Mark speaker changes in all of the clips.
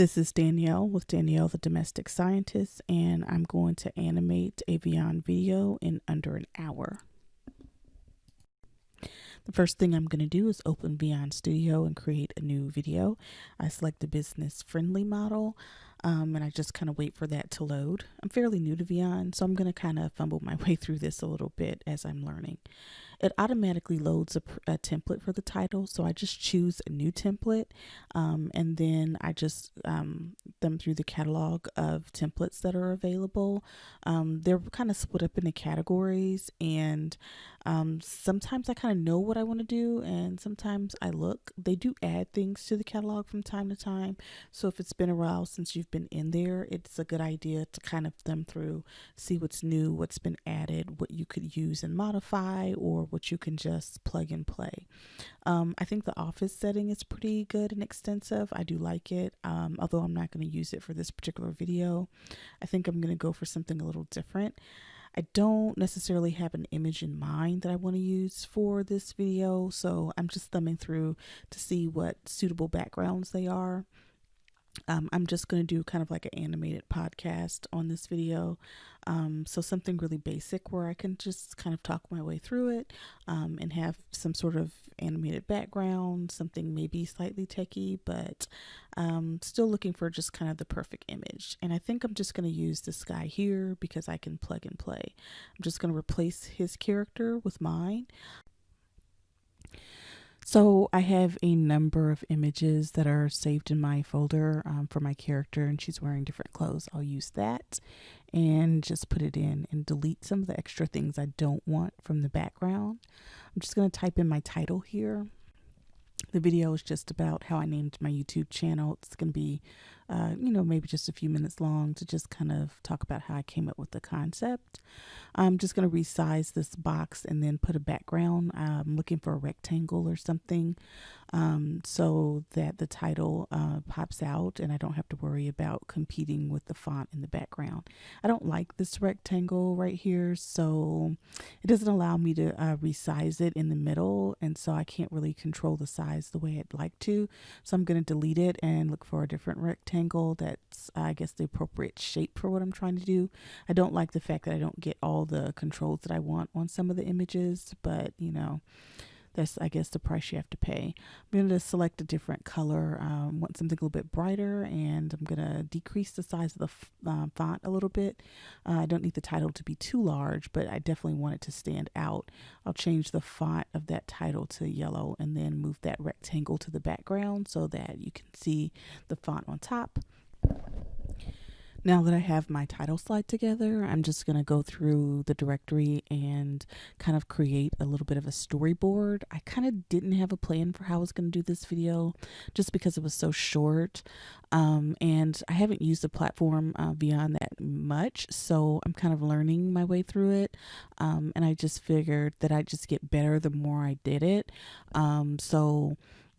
Speaker 1: This is Danielle with Danielle the Domestic Scientist, and I'm going to animate a Vyond video in under an hour. The first thing I'm going to do is open Vyond Studio and create a new video. I select the business friendly model, and I just kind of wait for that to load. I'm fairly new to Vyond, so I'm going to kind of fumble my way through this a little bit as I'm learning. It automatically loads a template for the title, so I just choose a new template, and then I just thumb through the catalog of templates that are available. They're kind of split up into categories, and sometimes I kind of know what I want to do, and sometimes I look. They do add things to the catalog from time to time, so if it's been a while since you've been in there, it's a good idea to kind of thumb through, see what's new, what's been added, what you could use and modify, or what you can just plug and play. I think the office setting is pretty good and extensive. I do like it, although I'm not going to use it for this particular video. I think I'm going to go for something a little different. I don't necessarily have an image in mind that I want to use for this video, so I'm just thumbing through to see what suitable backgrounds they are. I'm just going to do kind of like an animated podcast on this video. So something really basic where I can just kind of talk my way through it, and have some sort of animated background, something maybe slightly techy, but still looking for just kind of the perfect image. And I think I'm just going to use this guy here because I can plug and play. I'm just going to replace his character with mine. So I have a number of images that are saved in my folder for my character, and she's wearing different clothes. I'll use that and just put it in and delete some of the extra things I don't want from the background. I'm just going to type in my title here. The video is just about how I named my YouTube channel. It's going to be, maybe just a few minutes long to just kind of talk about how I came up with the concept. I'm just going to resize this box and then put a background. I'm looking for a rectangle or something, so that the title pops out and I don't have to worry about competing with the font in the background. I don't like this rectangle right here, so it doesn't allow me to resize it in the middle, and so I can't really control the size the way I'd like to. So I'm going to delete it and look for a different rectangle that's, I guess, the appropriate shape for what I'm trying to do. I don't like the fact that I don't get all the controls that I want on some of the images, but that's, I guess, the price you have to pay. I'm going to select a different color. Want something a little bit brighter, and I'm going to decrease the size of the font a little bit. I don't need the title to be too large, but I definitely want it to stand out. I'll change the font of that title to yellow and then move that rectangle to the background so that you can see the font on top. Now that I have my title slide together, I'm just going to go through the directory and kind of create a little bit of a storyboard. I kind of didn't have a plan for how I was going to do this video just because it was so short, and I haven't used the platform Vyond that much, so I'm kind of learning my way through it, and I just figured that I'd just get better the more I did it. So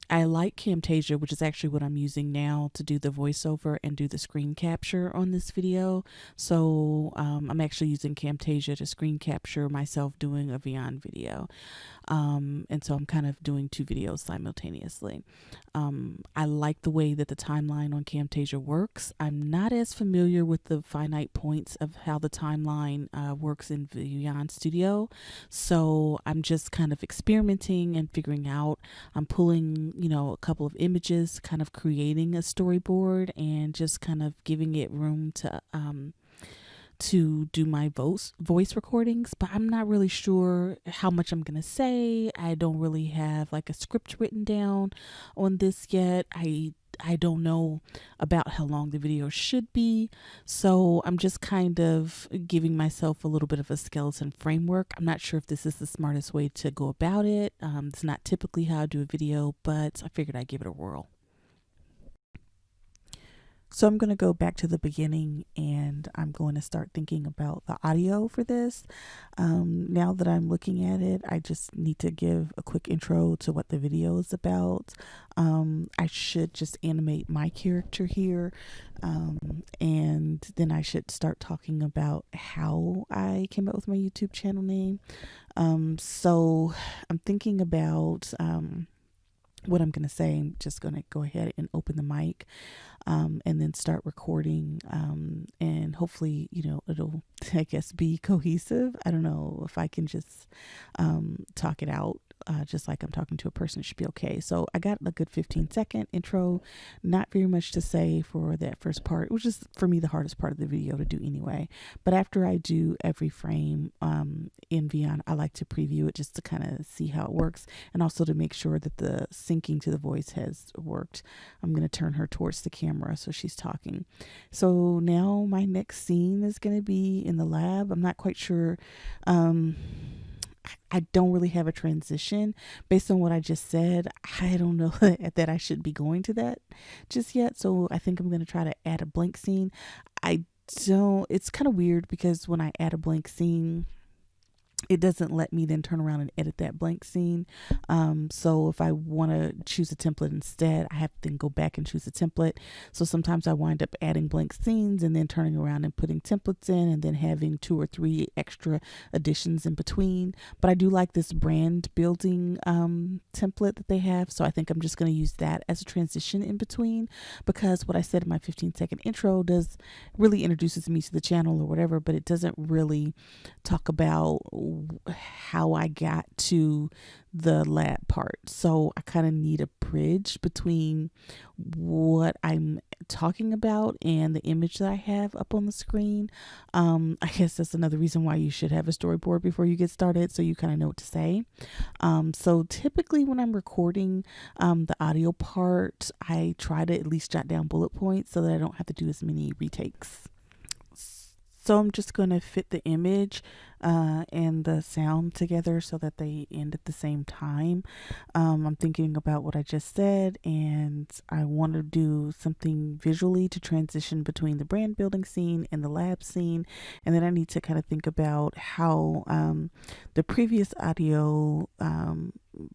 Speaker 1: I like Camtasia, which is actually what I'm using now to do the voiceover and do the screen capture on this video. So I'm actually using Camtasia to screen capture myself doing a Vyond video. And so I'm kind of doing two videos simultaneously. I like the way that the timeline on Camtasia works. I'm not as familiar with the finite points of how the timeline works in Vyond Studio. So I'm just kind of experimenting and figuring out. I'm pulling, a couple of images, kind of creating a storyboard and just kind of giving it room to do my voice recordings, but I'm not really sure how much I'm gonna say. I don't really have like a script written down on this yet. I don't know about how long the video should be, so I'm just kind of giving myself a little bit of a skeleton framework. I'm not sure if this is the smartest way to go about it. It's not typically how I do a video, but I figured I'd give it a whirl. So I'm going to go back to the beginning, and I'm going to start thinking about the audio for this. Now that I'm looking at it, I just need to give a quick intro to what the video is about. I should just animate my character here, and then I should start talking about how I came up with my YouTube channel name. So I'm thinking about what I'm going to say. I'm just going to go ahead and open the mic, and then start recording, and hopefully, it'll, I guess, be cohesive. I don't know if I can just talk it out. Just like I'm talking to a person, it should be okay. So I got a good 15-second intro, not very much to say for that first part, which is for me the hardest part of the video to do anyway. But after I do every frame in Vyond, I like to preview it just to kind of see how it works, and also to make sure that the syncing to the voice has worked. I'm going to turn her towards the camera so she's talking. So now my next scene is going to be in the lab. I'm not quite sure. I don't really have a transition based on what I just said. I don't know that I should be going to that just yet. So I think I'm going to try to add a blank scene. It's kind of weird because when I add a blank scene, it doesn't let me then turn around and edit that blank scene. So if I want to choose a template instead, I have to then go back and choose a template. So sometimes I wind up adding blank scenes and then turning around and putting templates in, and then having 2 or 3 extra additions in between. But I do like this brand building template that they have. So I think I'm just going to use that as a transition in between, because what I said in my 15-second intro does really introduces me to the channel or whatever, but it doesn't really talk about how I got to the lab part. So I kind of need a bridge between what I'm talking about and the image that I have up on the screen. I guess that's another reason why you should have a storyboard before you get started, so you kind of know what to say. So typically when I'm recording the audio part, I try to at least jot down bullet points so that I don't have to do as many retakes. So I'm just going to fit the image and the sound together so that they end at the same time. I'm thinking about what I just said, and I want to do something visually to transition between the brand building scene and the lab scene. And then I need to kind of think about how the previous audio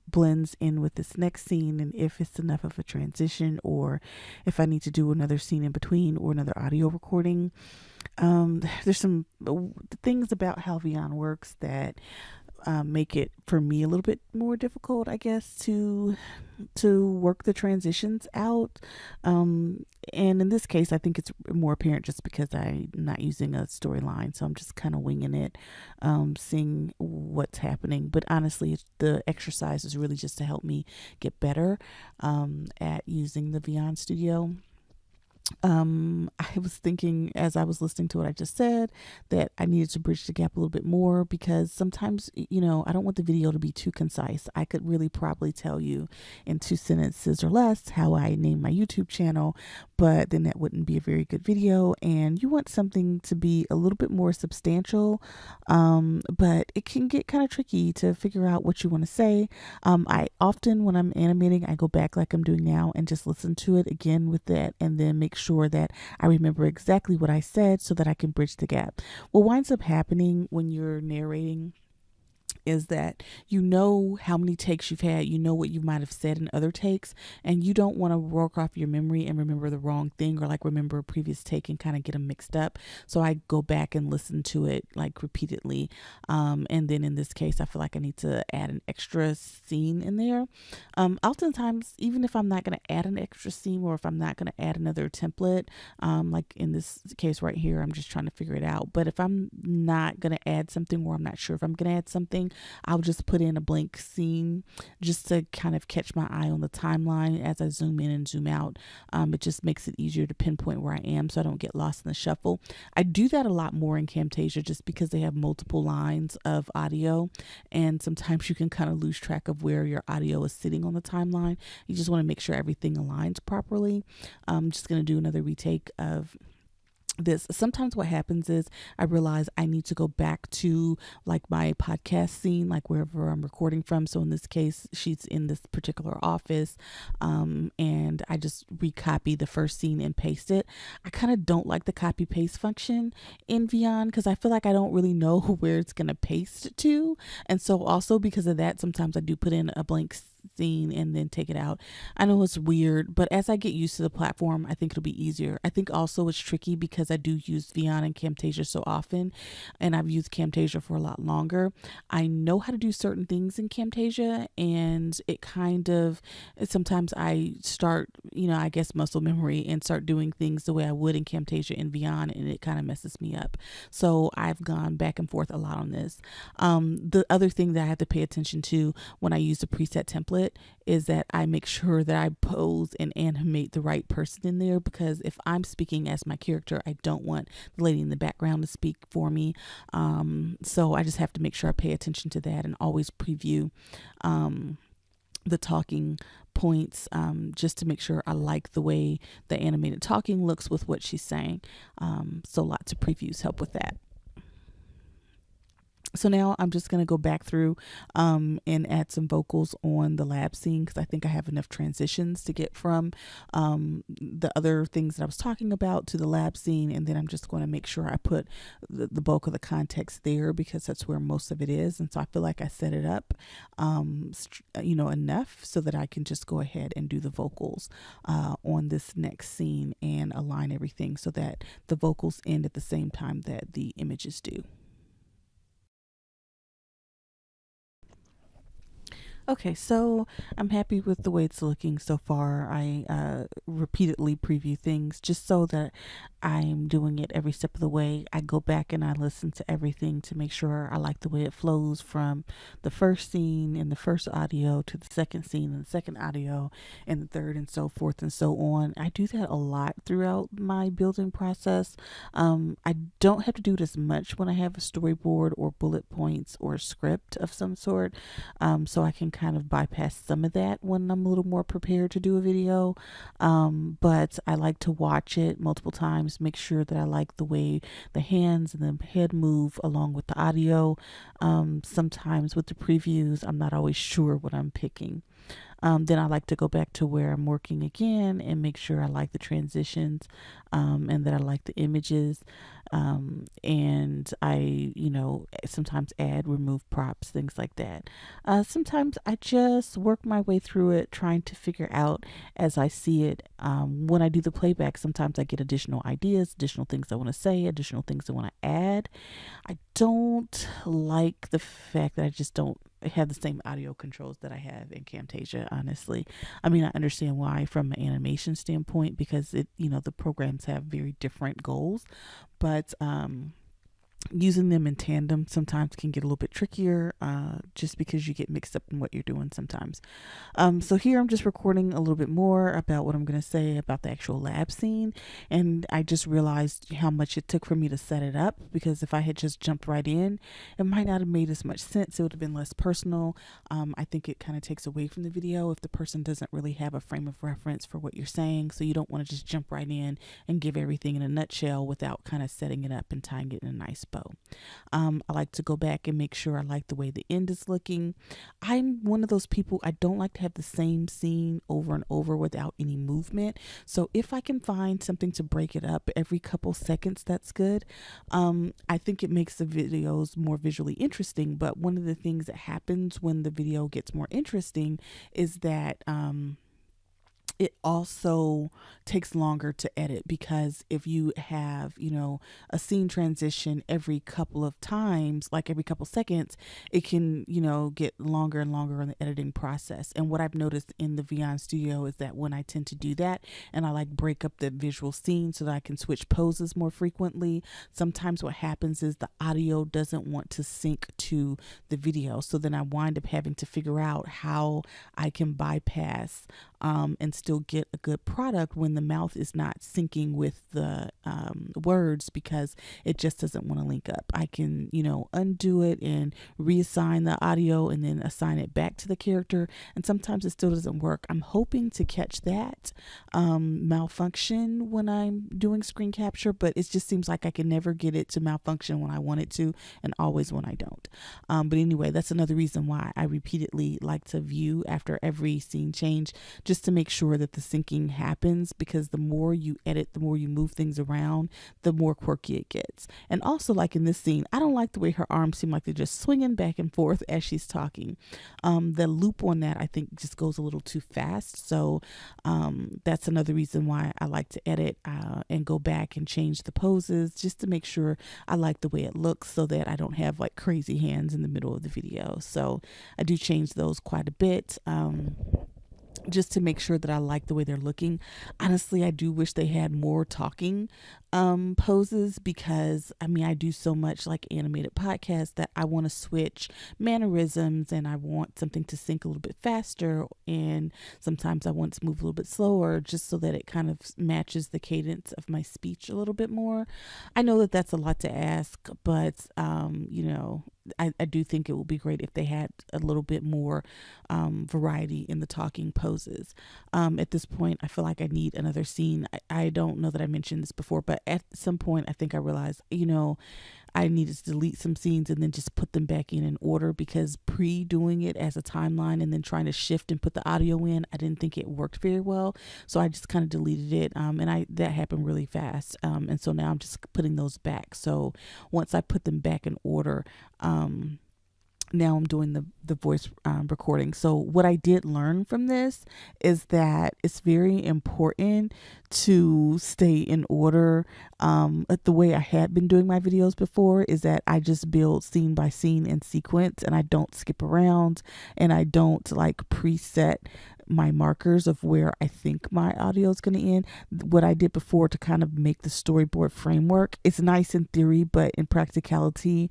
Speaker 1: blends in with this next scene, and if it's enough of a transition, or if I need to do another scene in between or another audio recording. There's some things about how Vyond works that make it for me a little bit more difficult, I guess, to work the transitions out. And in this case, I think it's more apparent just because I'm not using a storyline, so I'm just kind of winging it, seeing what's happening. But honestly, the exercise is really just to help me get better at using the Vyond Studio. I was thinking as I was listening to what I just said that I needed to bridge the gap a little bit more, because sometimes, I don't want the video to be too concise. I could really probably tell you in 2 sentences or less how I named my YouTube channel, but then that wouldn't be a very good video. And you want something to be a little bit more substantial, but it can get kind of tricky to figure out what you want to say. I often, when I'm animating, I go back like I'm doing now and just listen to it again with that, and then make sure that I remember exactly what I said so that I can bridge the gap. What winds up happening when you're narrating is that you know how many takes you've had, you know what you might have said in other takes, and you don't want to work off your memory and remember the wrong thing, or like remember a previous take and kind of get them mixed up. So I go back and listen to it like repeatedly. And then in this case, I feel like I need to add an extra scene in there. Oftentimes, even if I'm not going to add an extra scene, or if I'm not going to add another template, like in this case right here, I'm just trying to figure it out. But if I'm not going to add something, or I'm not sure if I'm going to add something, I'll just put in a blank scene just to kind of catch my eye on the timeline as I zoom in and zoom out. It just makes it easier to pinpoint where I am so I don't get lost in the shuffle. I do that a lot more in Camtasia just because they have multiple lines of audio, and sometimes you can kind of lose track of where your audio is sitting on the timeline. You just want to make sure everything aligns properly. I'm just going to do another retake of this. Sometimes what happens is I realize I need to go back to like my podcast scene, like wherever I'm recording from. So in this case, she's in this particular office, and I just recopy the first scene and paste it. I kind of don't like the copy paste function in Vyond because I feel like I don't really know where it's going to paste to. And so also because of that, sometimes I do put in a blank scene and then take it out. I know it's weird, but as I get used to the platform, I think it'll be easier. I think also it's tricky because I do use Vyond and Camtasia so often, and I've used Camtasia for a lot longer. I know how to do certain things in Camtasia, and it kind of, sometimes I start, I guess muscle memory and start doing things the way I would in Camtasia and Vyond, and it kind of messes me up. So I've gone back and forth a lot on this. The other thing that I have to pay attention to when I use the preset template is that I make sure that I pose and animate the right person in there, because if I'm speaking as my character, I don't want the lady in the background to speak for me. So I just have to make sure I pay attention to that and always preview the talking points, just to make sure I like the way the animated talking looks with what she's saying. So lots of previews help with that. So now I'm just going to go back through and add some vocals on the lab scene, because I think I have enough transitions to get from the other things that I was talking about to the lab scene. And then I'm just going to make sure I put the bulk of the context there, because that's where most of it is. And so I feel like I set it up, enough so that I can just go ahead and do the vocals on this next scene and align everything so that the vocals end at the same time that the images do. Okay, so I'm happy with the way it's looking so far. I repeatedly preview things just so that I'm doing it every step of the way. I go back and I listen to everything to make sure I like the way it flows from the first scene and the first audio to the second scene and the second audio and the third, and so forth and so on. I do that a lot throughout my building process. I don't have to do it as much when I have a storyboard or bullet points or a script of some sort, so I can kind of bypass some of that when I'm a little more prepared to do a video. But I like to watch it multiple times, make sure that I like the way the hands and the head move along with the audio. Sometimes with the previews, I'm not always sure what I'm picking. Then I like to go back to where I'm working again and make sure I like the transitions, and that I like the images. And I, sometimes add, remove props, things like that. Sometimes I just work my way through it, trying to figure out as I see it. When I do the playback, sometimes I get additional ideas, additional things I want to say, additional things I want to add. I don't like the fact that I just don't have the same audio controls that I have in Camtasia, honestly. I mean, I understand why from an animation standpoint, because the programs have very different goals, but using them in tandem sometimes can get a little bit trickier, just because you get mixed up in what you're doing sometimes. So here I'm just recording a little bit more about what I'm going to say about the actual lab scene, and I just realized how much it took for me to set it up, because if I had just jumped right in, it might not have made as much sense. It would have been less personal. I think it kind of takes away from the video if the person doesn't really have a frame of reference for what you're saying, so you don't want to just jump right in and give everything in a nutshell without kind of setting it up and tying it in a nice bow. I like to go back and make sure I like the way the end is looking. I'm one of those people, I don't like to have the same scene over and over without any movement. So if I can find something to break it up every couple seconds, that's good. I think it makes the videos more visually interesting. But one of the things that happens when the video gets more interesting is that it also takes longer to edit, because if you have, a scene transition every couple of times, like every couple seconds, it can, get longer and longer in the editing process. And what I've noticed in the Vyond Studio is that when I tend to do that and I like break up the visual scene so that I can switch poses more frequently, sometimes what happens is the audio doesn't want to sync to the video. So then I wind up having to figure out how I can bypass and still get a good product when the mouth is not syncing with the words, because it just doesn't want to link up. I can, undo it and reassign the audio and then assign it back to the character. And sometimes it still doesn't work. I'm hoping to catch that malfunction when I'm doing screen capture, but it just seems like I can never get it to malfunction when I want it to, and always when I don't. But anyway, that's another reason why I repeatedly like to view after every scene change, just to make sure where that the syncing happens, because the more you edit, the more you move things around, the more quirky it gets. And also, like in this scene, I don't like the way her arms seem like they're just swinging back and forth as she's talking. The loop on that, I think, just goes a little too fast. So that's another reason why I like to edit and go back and change the poses, just to make sure I like the way it looks, so that I don't have like crazy hands in the middle of the video. So I do change those quite a bit. Just to make sure that I like the way they're looking. Honestly, I do wish they had more talking poses, because I mean, I do so much like animated podcasts that I want to switch mannerisms, and I want something to sync a little bit faster, and sometimes I want to move a little bit slower, just so that it kind of matches the cadence of my speech a little bit more. I know that that's a lot to ask, but you know, I do think it would be great if they had a little bit more variety in the talking poses. At this point, I feel like I need another scene. I don't know that I mentioned this before, but at some point, I think I realized, you know, I needed to delete some scenes and then just put them back in order, because pre-doing it as a timeline and then trying to shift and put the audio in, I didn't think it worked very well. So I just kind of deleted it, and that happened really fast. And so now I'm just putting those back. So once I put them back in order, now I'm doing the voice recording. So what I did learn from this is that it's very important to stay in order. The way I had been doing my videos before is that I just build scene by scene in sequence, and I don't skip around, and I don't like preset my markers of where I think my audio is going to end. What I did before to kind of make the storyboard framework, it's nice in theory, but in practicality,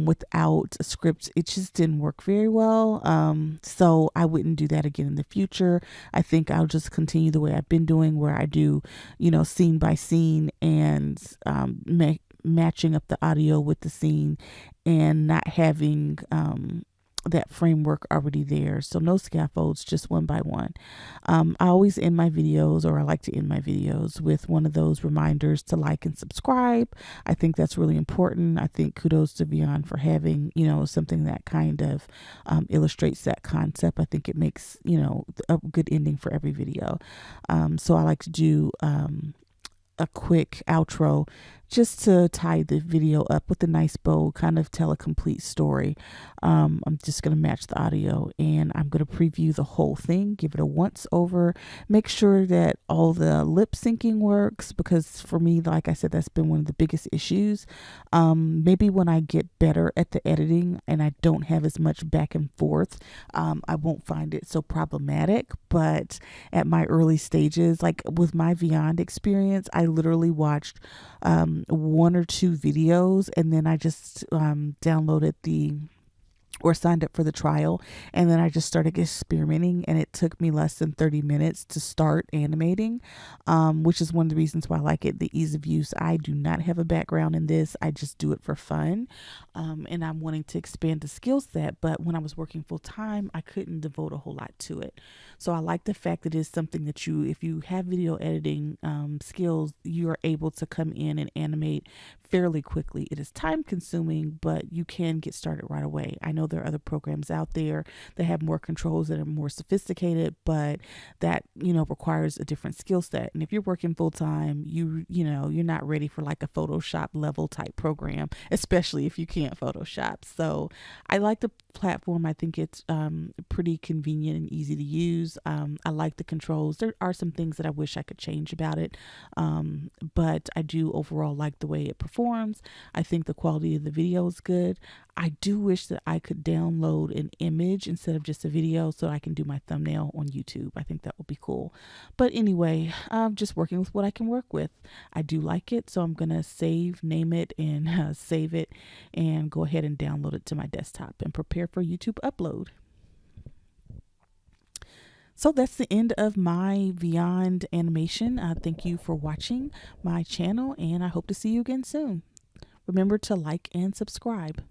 Speaker 1: without a script, it just didn't work very well. So I wouldn't do that again in the future. I think I'll just continue the way I've been doing, where I do, you know, scene by scene, and matching up the audio with the scene, and not having that framework already there. So no scaffolds, just one by one. I always end my videos, or I like to end my videos with one of those reminders to like and subscribe. I think that's really important. I think kudos to Vyond for having, you know, something that kind of illustrates that concept. I think it makes, you know, a good ending for every video. So I like to do a quick outro just to tie the video up with a nice bow, kind of tell a complete story. I'm just going to match the audio, and I'm going to preview the whole thing, give it a once over, make sure that all the lip syncing works, because for me, like I said, that's been one of the biggest issues. Maybe when I get better at the editing and I don't have as much back and forth, I won't find it so problematic. But at my early stages, like with my Vyond experience, I literally watched one or two videos, and then I just downloaded or signed up for the trial, and then I just started experimenting, and it took me less than 30 minutes to start animating, which is one of the reasons why I like it, the ease of use. I do not have a background in this. I just do it for fun, and I'm wanting to expand the skill set, but when I was working full time, I couldn't devote a whole lot to it. So I like the fact that it is something that if you have video editing skills, you are able to come in and animate fairly quickly. It is time consuming, but you can get started right away. I know there are other programs out there that have more controls that are more sophisticated, but that, you know, requires a different skill set. And if you're working full time, you know, you're not ready for like a Photoshop level type program, especially if you can't Photoshop. So I like the platform. I think it's pretty convenient and easy to use. I like the controls. There are some things that I wish I could change about it, but I do overall like the way it performs. I think the quality of the video is good. I do wish that I could download an image instead of just a video, so I can do my thumbnail on YouTube. I think that would be cool. But anyway, I'm just working with what I can work with. I do like it, so I'm going to name it, and save it, and go ahead and download it to my desktop and prepare for YouTube upload. So that's the end of my Vyond animation. Thank you for watching my channel, and I hope to see you again soon. Remember to like and subscribe.